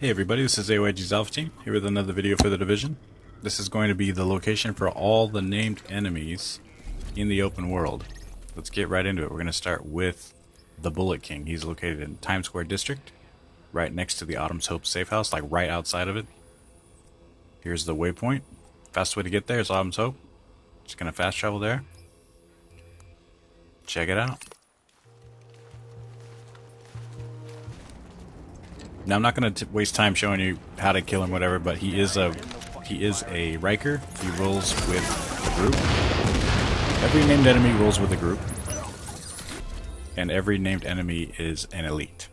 Hey everybody, this is GySgt Alpha Team, here with another video for the Division. This is going to be the location for all the named enemies in the open world. Let's get right into it. We're going to start with the Bullet King. He's located in Times Square District, right next to the Autumn's Hope safe house, like right outside of it. Here's the waypoint. Fastest way to get there is Autumn's Hope. Just going to fast travel there. Check it out. Now I'm not going to waste time showing you how to kill him, whatever, but he is a Riker. He rolls with the group. Every named enemy rolls with the group, and every named enemy is an elite.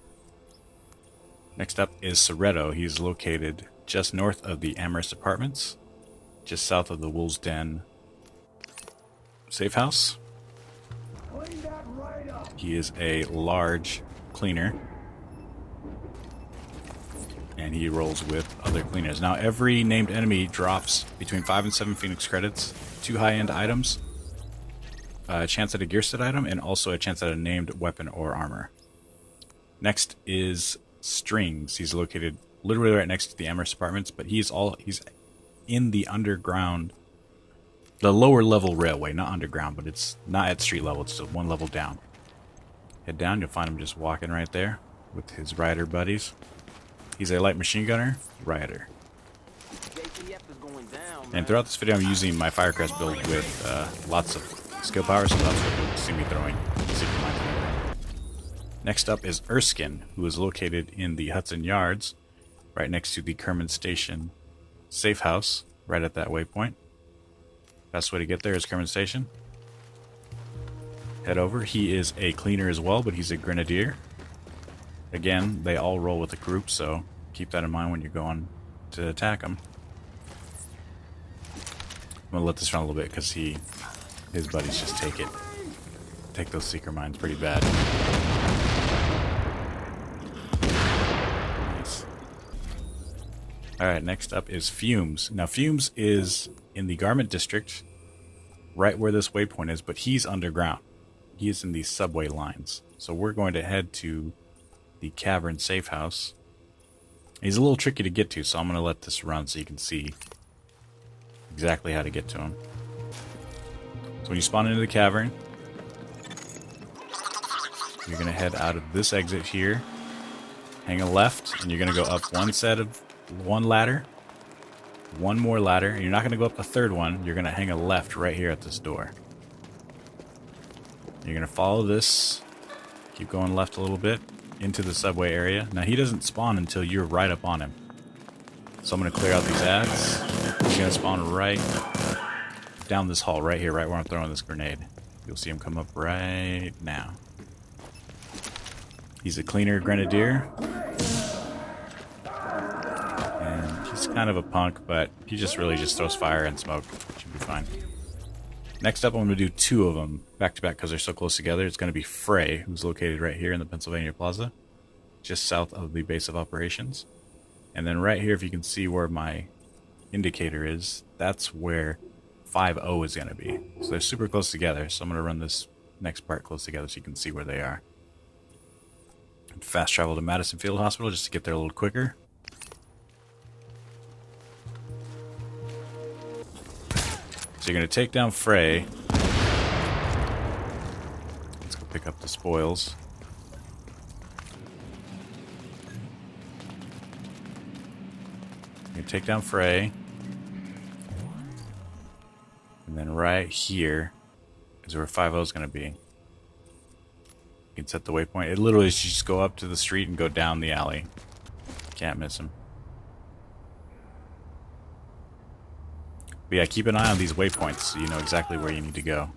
Next up is Sorretto. He's located just north of the Amherst Apartments, just south of the Wolves Den safe house. He is a large cleaner, and he rolls with other cleaners. Now every named enemy drops between 5 and 7 Phoenix credits, 2 high-end items, a chance at a GySgt item, and also a chance at a named weapon or armor. Next is Strings. He's located literally right next to the Amherst Apartments, but he's in the underground, the lower level railway, not underground, but it's not at street level, it's just one level down. Head down, you'll find him just walking right there with his rider buddies. He's a light machine gunner, Rider. And throughout this video I'm using my Firecrest build with lots of skill power, so that's what you'll see me throwing secret mines and everything. Next up is Erskine, who is located in the Hudson Yards, right next to the Kerman Station safe house, right at that waypoint. Best way to get there is Kerman Station. Head over. He is a cleaner as well, but he's a grenadier. Again, they all roll with a group, so keep that in mind when you're going to attack them. I'm going to let this run a little bit because his buddies just take those seeker mines pretty bad. Nice. Alright, next up is Fumes. Now Fumes is in the Garment District, right where this waypoint is, but he's underground. He is in the subway lines. So we're going to head to the Cavern safe house. He's a little tricky to get to, so I'm going to let this run so you can see exactly how to get to him. So when you spawn into the cavern, you're going to head out of this exit here, hang a left, and you're going to go up one ladder, one more ladder, and you're not going to go up the third one. You're going to hang a left right here at this door. You're going to follow this, keep going left a little bit, into the subway area. Now he doesn't spawn until you're right up on him. So I'm going to clear out these ads. He's going to spawn right down this hall right here, right where I'm throwing this grenade. You'll see him come up right now. He's a cleaner grenadier. And he's kind of a punk, but he really just throws fire and smoke. Should be fine. Next up, I'm going to do 2 of them back-to-back because they're so close together. It's going to be Fray, who's located right here in the Pennsylvania Plaza, just south of the base of operations. And then right here, if you can see where my indicator is, that's where 5-0 is going to be. So they're super close together, so I'm going to run this next part close together so you can see where they are. Fast travel to Madison Field Hospital just to get there a little quicker. So you're going to take down Fray. Let's go pick up the spoils. You're going to take down Fray. And then right here is where 5-0 is going to be. You can set the waypoint. It literally is just go up to the street and go down the alley. Can't miss him. But yeah, keep an eye on these waypoints so you know exactly where you need to go.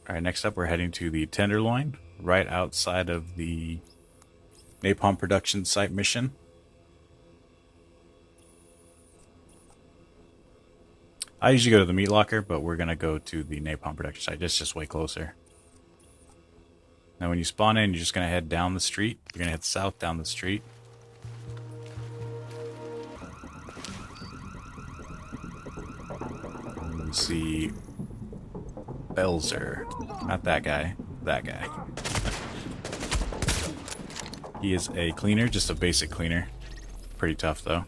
Alright, next up we're heading to the Tenderloin, right outside of the Napalm production site mission. I usually go to the meat locker, but we're going to go to the Napalm production site. It's just way closer. Now when you spawn in, you're just going to head down the street. You're going to head south down the street. You see Belzer. Not that guy. That guy. He is a cleaner, just a basic cleaner. Pretty tough though.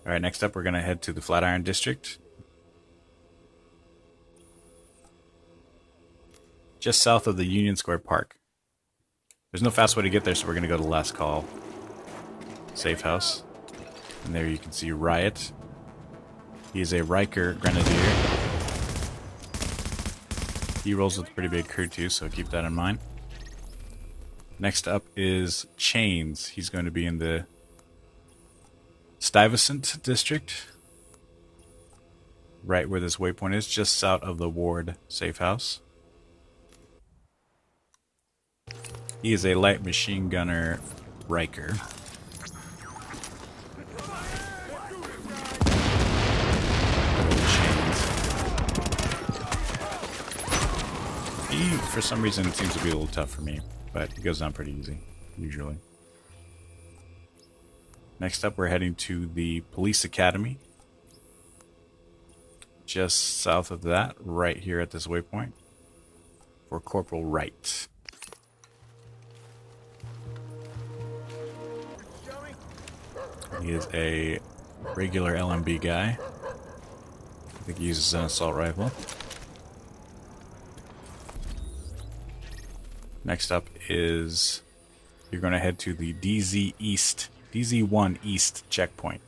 Alright, next up we're going to head to the Flatiron District. Just south of the Union Square Park. There's no fast way to get there, so we're going to go to Last Call Safe House. And there you can see Riot. He is a Riker Grenadier. He rolls with a pretty big crew too, so keep that in mind. Next up is Chains. He's going to be in the Stuyvesant District. Right where this waypoint is, just south of the Ward Safe House. He is a light machine gunner Riker. He, for some reason, seems to be a little tough for me, but he goes down pretty easy, usually. Next up, we're heading to the Police Academy. Just south of that, right here at this waypoint, for Corporal Wright. He is a regular LMB guy. I think he uses an assault rifle. Next up is, you're going to head to the DZ1 East checkpoint.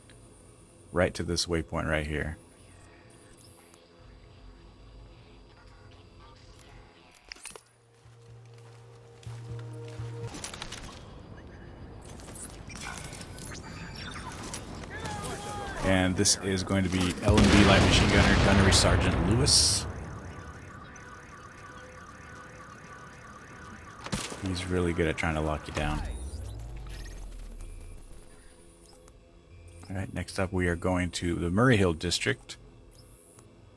Right to this waypoint right here. And this is going to be LMB Light Machine Gunner Gunnery Sergeant Lewis. He's really good at trying to lock you down. Alright, next up we are going to the Murray Hill District.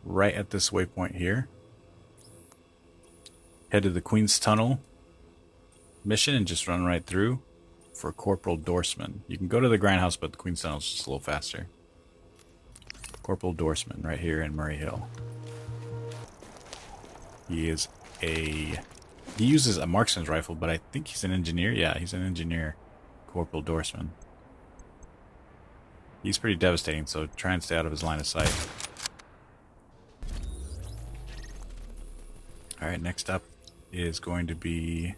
Right at this waypoint here. Head to the Queen's Tunnel mission and just run right through for Corporal Dorsman. You can go to the Grindhouse, but the Queen's Tunnel is just a little faster. Corporal Dorsman, right here in Murray Hill. He uses a marksman's rifle, but I think he's an engineer. Yeah, he's an engineer, Corporal Dorsman. He's pretty devastating, so try and stay out of his line of sight. Alright, next up is going to be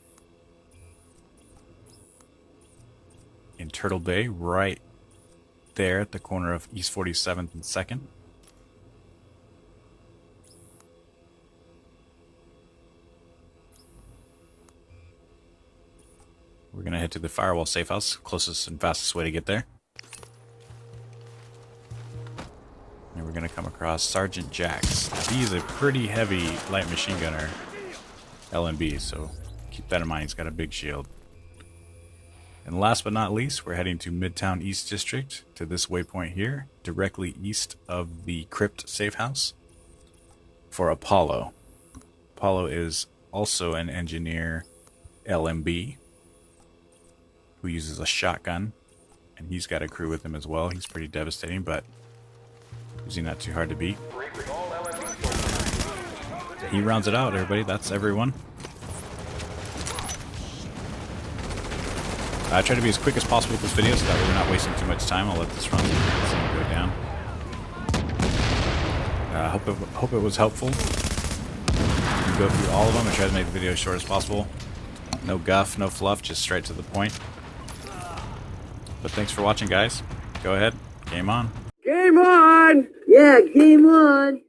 in Turtle Bay, right there at the corner of East 47th and 2nd. We're going to head to the Firewall Safe House, closest and fastest way to get there. And we're going to come across Sergeant Jax. He's a pretty heavy light machine gunner LMB, so keep that in mind. He's got a big shield. And last but not least, we're heading to Midtown East District, to this waypoint here, directly east of the Crypt Safe House, for Apollo. Apollo is also an engineer LMB who uses a shotgun, and he's got a crew with him as well. He's pretty devastating, but usually not too hard to beat. He rounds it out, everybody. That's everyone. I try to be as quick as possible with this video so that way we're not wasting too much time. I'll let this run and go down. I hope it was helpful. You can go through all of them and try to make the video as short as possible. No guff, no fluff, just straight to the point. But thanks for watching, guys. Go ahead. Game on. Game on! Yeah, game on!